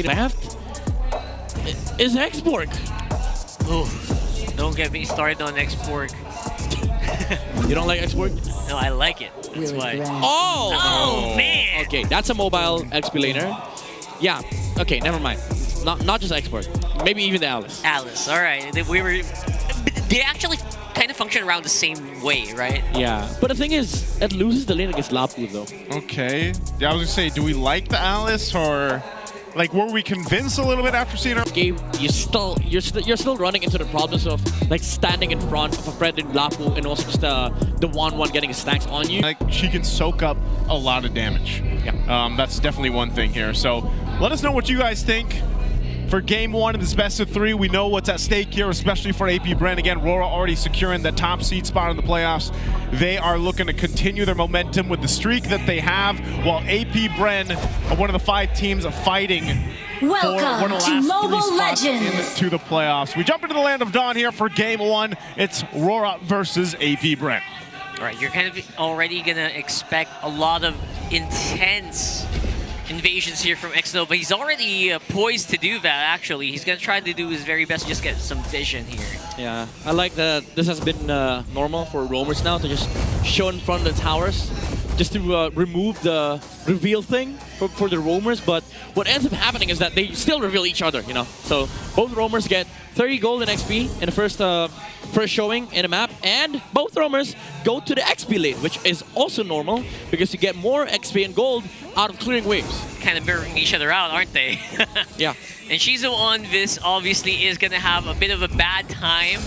left is X-Borg. Ooh, don't get me started on X-Borg. You don't like X-Borg? No, I like it. That's why. Oh! Oh, man! Okay, that's a mobile XP laner. Yeah, okay, never mind. Not just X-Borg. Maybe even the Alice. Alice, alright. They actually kind of function around the same way, right? Yeah, but the thing is, it loses the lane against Lapu though. Okay. Yeah, I was gonna say, do we like the Alice, or like were we convinced a little bit after seeing her? Game, you're still running into the problems of like standing in front of a friend in Lapu and also just the 1-1 getting his stacks on you. Like, she can soak up a lot of damage. Yeah. That's definitely one thing here. So let us know what you guys think. For game one of this best of 3, we know what's at stake here, especially for Apbren. Again, Aurora already securing the top seed spot in the playoffs. They are looking to continue their momentum with the streak that they have, while Apbren are one of the 5 teams fighting for one of the last 3 spots into the playoffs. We jump into the land of dawn here for game 1. It's Aurora versus Apbren. All right, you're kind of already going to expect a lot of intense invasions here from Xnova. He's already poised to do that, actually. He's going to try to do his very best to just get some vision here. Yeah, I like that this has been normal for roamers now to just show in front of the towers just to remove the reveal thing for the roamers. But what ends up happening is that they still reveal each other, you know. So both roamers get 30 gold in XP in the first showing in a map, and both roamers go to the XP lane, which is also normal because you get more XP and gold out of clearing waves. Kind of mirroring each other out, aren't they? Yeah. And Shizu on this obviously is going to have a bit of a bad time,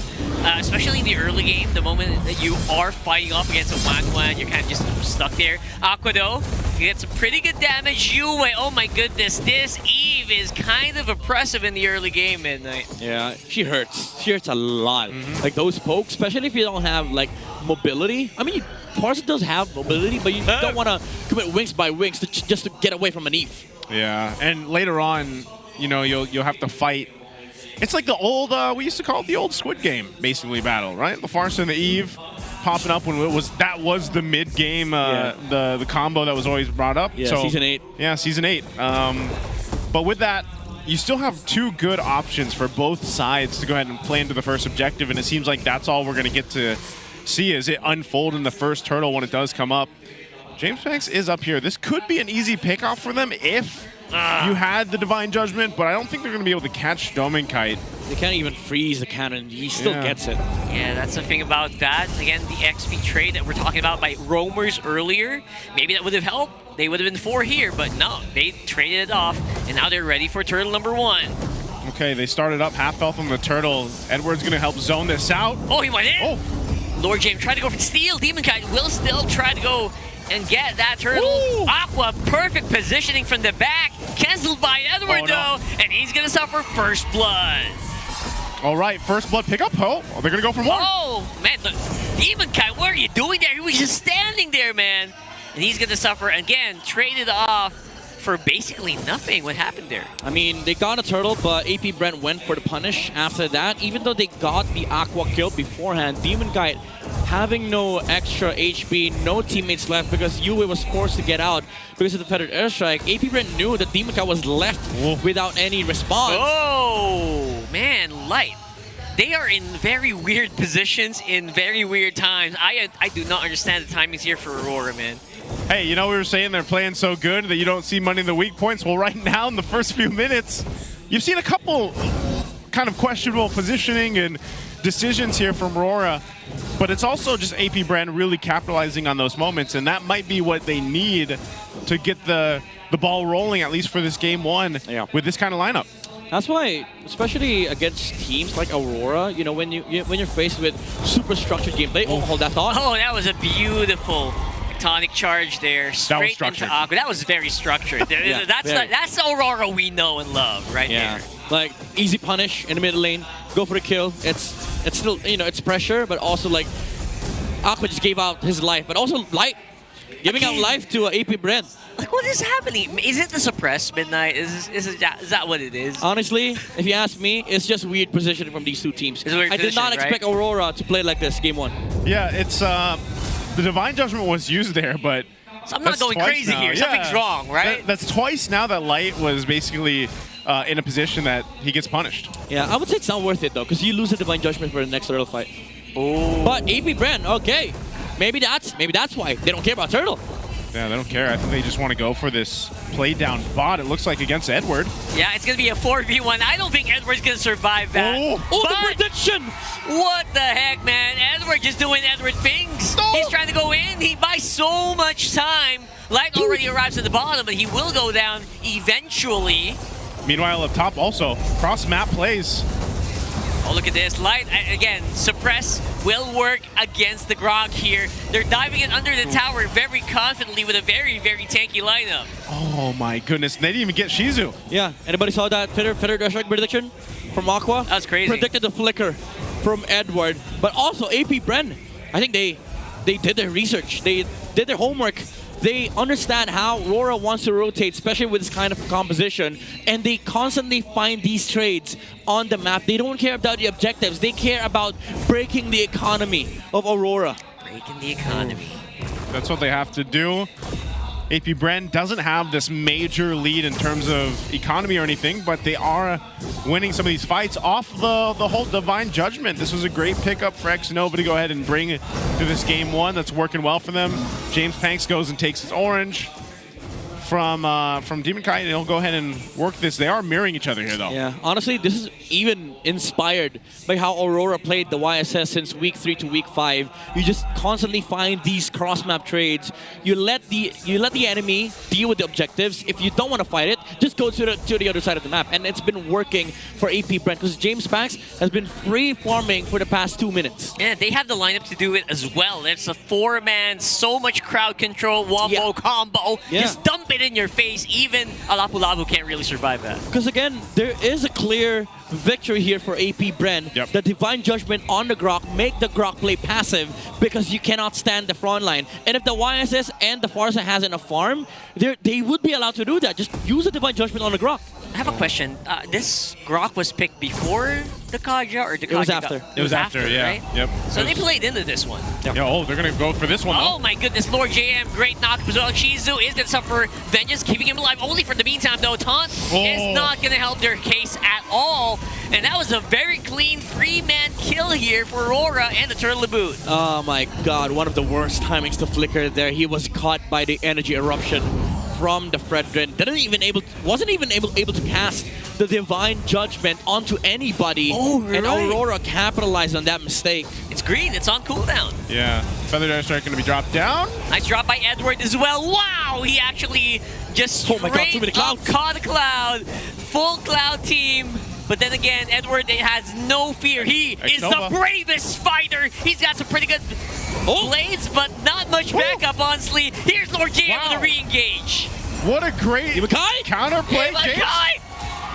especially in the early game. The moment that you are fighting off against a Wang, you're kind of just stuck there. Aqua though, you get some pretty good damage. Yue, oh my goodness, this Eve is kind of oppressive in the early game, Midnight. Yeah, she hurts. She hurts a lot. Like those pokes, especially if you don't have like mobility. I mean, Parson does have mobility, but you don't want to commit wings by wings just to get away from an Eve. Yeah, and later on, you know, you'll have to fight. It's like the old, we used to call it the old Squid Game, basically, battle, right? The Farce and the Eve popping up when that was the mid game, the combo that was always brought up. Yeah, so, season 8. Yeah, season 8. But with that, you still have 2 good options for both sides to go ahead and play into the first objective, and it seems like that's all we're going to get to see as it unfold in the first turtle when it does come up. James Banks is up here. This could be an easy pickoff for them if you had the Divine Judgment, but I don't think they're going to be able to catch Kite. They can't even freeze the cannon. He still gets it. Yeah, that's the thing about that. Again, the XP trade that we're talking about by roamers earlier, maybe that would have helped. They would have been 4 here, but no, they traded it off, and now they're ready for turtle number 1. Okay, they started up half health on the turtle. Edward's going to help zone this out. Oh, he went in! Oh. Lord James tried to go for the steal. Kite will still try to go and get that turtle. Ooh. Aqua, perfect positioning from the back. Cancelled by Edward, though, and he's going to suffer first blood. All right, first blood pickup. Oh, they're going to go for more. Oh, man, look. Kite, what are you doing there? He was just standing there, man. And he's going to suffer again, traded off for basically nothing. What happened there? I mean, they got a turtle, but Apbren went for the punish after that. Even though they got the Aqua kill beforehand, Kite having no extra HP, no teammates left because Yue was forced to get out because of the feathered airstrike. Apbren knew that Kite was left without any response. Oh, man, Light. They are in very weird positions in very weird times. I do not understand the timings here for Aurora, man. Hey, you know, we were saying they're playing so good that you don't see money in the weak points. Well, right now in the first few minutes, you've seen a couple kind of questionable positioning and decisions here from Aurora, but it's also just Apbren really capitalizing on those moments, and that might be what they need to get the ball rolling, at least for this game 1 with this kind of lineup. That's why, especially against teams like Aurora, you know, when you're faced with super structured gameplay. Oh, hold that thought. Oh, that was a beautiful tonic charge there, straight into Aqua. That was very structured. That's the Aurora we know and love, right there. Like easy punish in the middle lane, go for the kill. It's still, you know, it's pressure, but also like Aqua just gave out his life, but also Light giving out life to Apbren. Like, what is happening? Is it the suppressed Midnight? Is that what it is? Honestly, if you ask me, it's just weird positioning from these 2 teams. I did not expect Aurora to play like this game 1. Yeah, it's the Divine Judgment was used there, but so I'm not going crazy here. Something's wrong, right? That's twice now that Light was basically in a position that he gets punished. Yeah, I would say it's not worth it though, because you lose the Divine Judgment for the next Turtle fight. Oh. But Apbren, okay, maybe that's why they don't care about Turtle. Yeah, they don't care. I think they just want to go for this play down bot. It looks like against Edward. Yeah, it's going to be a 4v1. I don't think Edward's going to survive that. Oh, the prediction! What the heck, man? Edward just doing Edward things. No. He's trying to go in. He buys so much time. Light already arrives at the bottom, but he will go down eventually. Meanwhile, up top also, cross-map plays. Oh, look at this. Light, again, suppress will work against the Grog here. They're diving it under the tower very confidently with a very, very tanky lineup. Oh my goodness, they didn't even get Shizu. Yeah, anybody saw that Fitter Strike prediction from Aqua? That's crazy. Predicted the flicker from Edward, but also Apbren. I think they did their research. They did their homework. They understand how Aurora wants to rotate, especially with this kind of composition, and they constantly find these trades on the map. They don't care about the objectives. They care about breaking the economy of Aurora. Breaking the economy. That's what they have to do. Apbren doesn't have this major lead in terms of economy or anything, but they are winning some of these fights off the whole Divine Judgment. This was a great pickup for Xnova to go ahead and bring it to this game one. That's working well for them. James Panks goes and takes his orange from Demon Kite, and he'll go ahead and work this. They are mirroring each other here, though. Yeah, honestly, this is even inspired by how Aurora played the YSS since week 3 to week 5. You just constantly find these cross-map trades. You let the enemy deal with the objectives. If you don't want to fight it, just go to the other side of the map. And it's been working for Apbren because James Panks has been free farming for the past 2 minutes. Yeah, they have the lineup to do it as well. It's a 4-man, so much crowd control, wombo combo. Yeah. Just dump it in your face. Even a Lapu Lapu can't really survive that. Because again, there is a clear victory here for Apbren. Yep. The Divine Judgment on the Grok make the Grok play passive because you cannot stand the front line. And if the YSS and the Farsa has enough farm, they would be allowed to do that. Just use the Divine Judgment on the Grok. I have a question. This Grok was picked before the Kaja or the Kaja? It was after. It was after, yeah. Right? Yep. So they played into this one. Yeah, oh, they're going to go for this one, Oh though. my goodness, Lord JM, great knock as well. Shizu is going to suffer vengeance, keeping him alive only for the meantime, though. Taunt is not going to help their case at all. And that was a very clean 3-man kill here for Aurora and the Turtle Boot. Oh my god, one of the worst timings to flicker there. He was caught by the energy eruption from the Fredrin. Wasn't even able to cast the Divine Judgment onto anybody. Oh, and right. Aurora capitalized on that mistake. It's green, it's on cooldown. Yeah. Feather Dash Strike going to be dropped down. Nice drop by Edward as well. Wow, he actually just Oh my god, too many clouds. caught a cloud. Full cloud team. But then again, Edward has no fear. He is the bravest fighter. He's got some pretty good blades, but not much backup, honestly. Here's Lord JM with a re-engage. What a great Imakai? counterplay, James.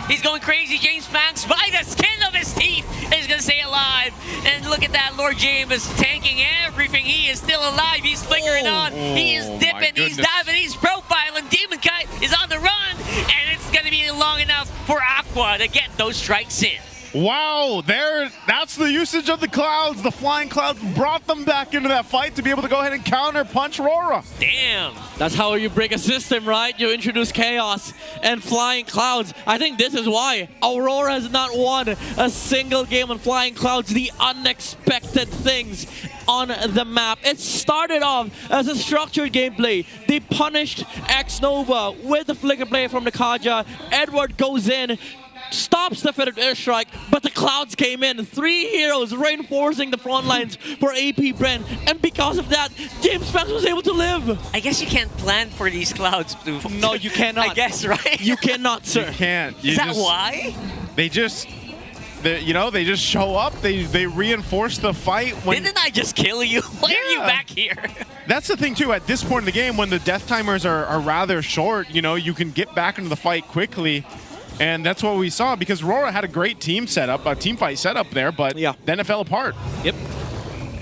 He's going crazy. James Panks by the skin of his teeth is going to stay alive. And look at that. Lord James is tanking everything. He is still alive. He's flickering on. He is dipping. He's diving. He's profiling. Demon Kite is on the run. And it's going to be long enough for Aqua to get those strikes in. Wow, that's the usage of the clouds. The flying clouds brought them back into that fight to be able to go ahead and counter punch Aurora. Damn. That's how you break a system, right? You introduce chaos and flying clouds. I think this is why Aurora has not won a single game on flying clouds. The unexpected things on the map. It started off as a structured gameplay. They punished Xnova with the flicker play from the Kaja. Edward goes in, stops the Fettered Airstrike, but the clouds came in. 3 heroes reinforcing the front lines for Apbren, and because of that, James Panks was able to live. I guess you can't plan for these clouds. No, you cannot. I guess, right? You cannot, sir. You can't. Is that why? They just show up. They reinforce the fight. Didn't I just kill you? Why are you back here? That's the thing too. At this point in the game, when the death timers are rather short, you can get back into the fight quickly. And that's what we saw, because Aurora had a great team setup, a team fight setup there, but then it fell apart. Yep.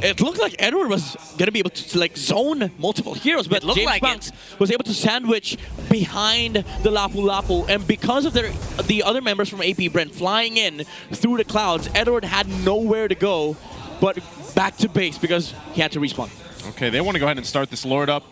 It looked like Edward was going to be able to zone multiple heroes, but James Panks was able to sandwich behind the Lapu Lapu, and because of the other members from Apbren flying in through the clouds, Edward had nowhere to go but back to base because he had to respawn. Okay, they want to go ahead and start this Lord up.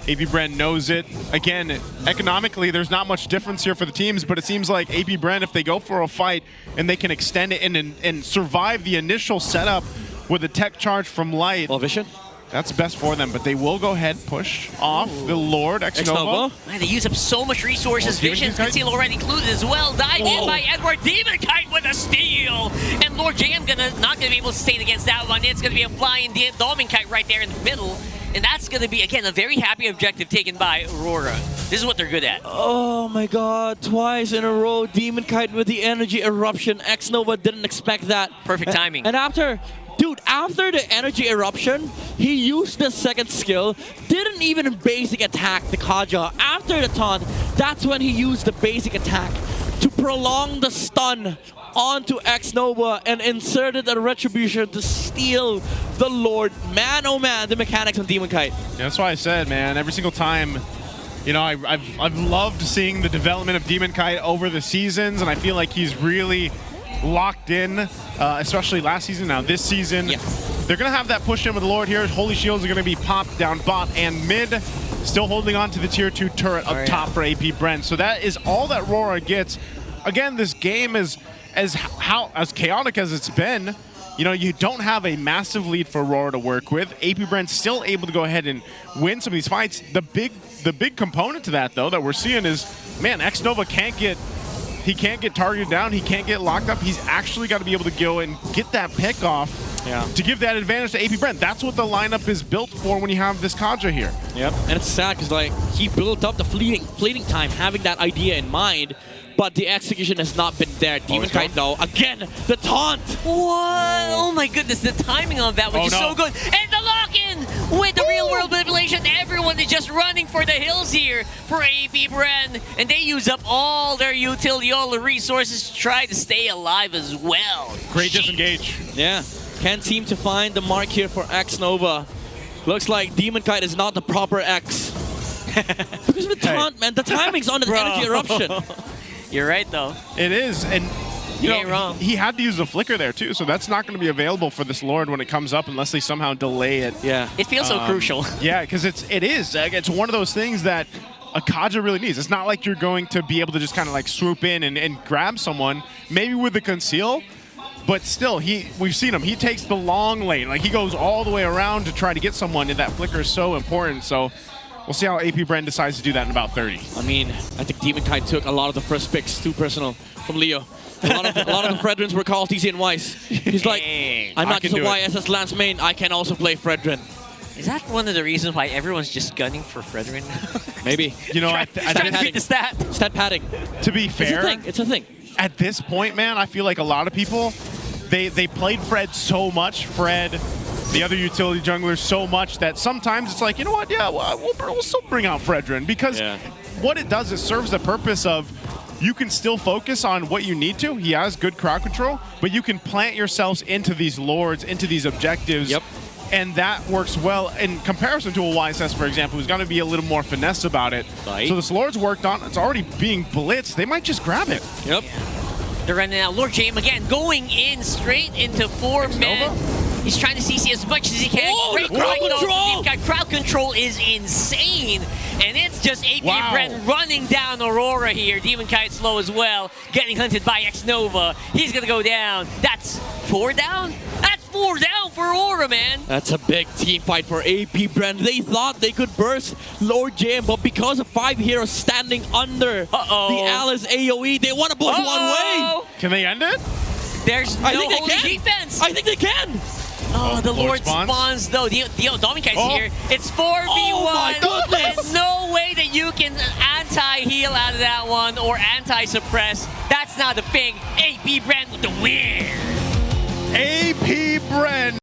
Apbren knows it. Again, economically, there's not much difference here for the teams, but it seems like Apbren, if they go for a fight and they can extend it and survive the initial setup with a tech charge from Light, Well, Vision. that's best for them. But they will go ahead, push off the Lord, X-Nova. Man, they use up so much resources. Demon Vision Kite? Conceal already included as well. Dived in by Edward. Demon Kite with a steal. And Lord JM not gonna be able to sustain against that one. It's gonna be a flying Demon Kite right there in the middle. And that's gonna be, again, a very happy objective taken by Aurora. This is what they're good at. Oh my god, twice in a row, Demon Kite with the energy eruption. X-Nova didn't expect that. Perfect timing. And after the energy eruption, he used the second skill, didn't even basic attack the Kaja. After the taunt, that's when he used the basic attack to prolong the stun onto X-Nova and inserted a retribution to steal the Lord. Man, oh man, the mechanics on Demon Kite. Yeah, that's why I said, man, every single time, you know, I've loved seeing the development of Demon Kite over the seasons, and I feel like he's really locked in, especially last season. Now this season, they're going to have that push in with the Lord here. Holy Shields are going to be popped down bot and mid, still holding on to the tier 2 turret up top for Apbren. So that is all that Aurora gets. Again, this game is as chaotic as it's been. You know, you don't have a massive lead for Aurora to work with. Apbren's still able to go ahead and win some of these fights. The big component to that, though, that we're seeing is, man, X-Nova can't get targeted down. He can't get locked up. He's actually got to be able to go and get that pick off to give that advantage to Apbren. That's what the lineup is built for when you have this Kaja here. Yep, and it's sad because like he built up the fleeting time, having that idea in mind, but the execution has not been there. Demon Kite though, again, the taunt. What? Oh my goodness, the timing on that was just so good. And the lock-in with the real world manipulation. Everyone is just running for the hills here for Apbren, and they use up all their utility, all the resources to try to stay alive as well. Great disengage. Yeah, can't seem to find the mark here for X-Nova. Looks like Demon Kite is not the proper X. Because of the taunt, man, the timing's on the energy eruption. You're right, though. It is, and you ain't know, wrong. he had to use the flicker there too, so that's not going to be available for this Lord when it comes up unless they somehow delay it. Yeah, it feels so crucial. Yeah, because it is. It's one of those things that a Kaja really needs. It's not like you're going to be able to just kind of like swoop in and grab someone, maybe with the conceal, but still, we've seen him. He takes the long lane. Like, he goes all the way around to try to get someone, and that flicker is so important. So we'll see how Apbren decides to do that in about 30. I mean, I think Demon Kite took a lot of the first picks too personal from Leo. A lot of the Fredrins were called TC and Weiss. He's like, I'm not just a YSS Lance main, I can also play Fredrin. Is that one of the reasons why everyone's just gunning for Fredrin? Maybe. You know, Stat padding. To be fair, it's a thing. At this point, man, I feel like a lot of people, they played Fred so much, Fred, the other utility junglers so much, that sometimes it's like, you know what, yeah, we'll still bring out Fredrin, because what it does is serves the purpose of you can still focus on what you need to. He has good crowd control, but you can plant yourselves into these lords, into these objectives. Yep. And that works well in comparison to a YSS, for example, who's going to be a little more finesse about it. Right. So this Lord's worked on. It's already being blitzed. They might just grab it. Yep. They're running out. Lord James again going in straight into 4 men. He's trying to CC as much as he can. Oh, great crowd control! Crowd control is insane. And it's just Apbren running down Aurora here. Demon Kite slow as well. Getting hunted by X-Nova. He's going to go down. That's 4 down? That's 4 down for Aurora, man. That's a big team fight for Apbren. They thought they could burst Lord Jam, but because of 5 heroes standing under the Alice AoE, they want to push one way. Can they end it? There's no holy defense. I think they can. Oh, the Lord spawns though. Domikai's here. It's 4v1. Oh my goodness. There's no way that you can anti-heal out of that one or anti-suppress. That's not a thing. Apbren with the win. Apbren.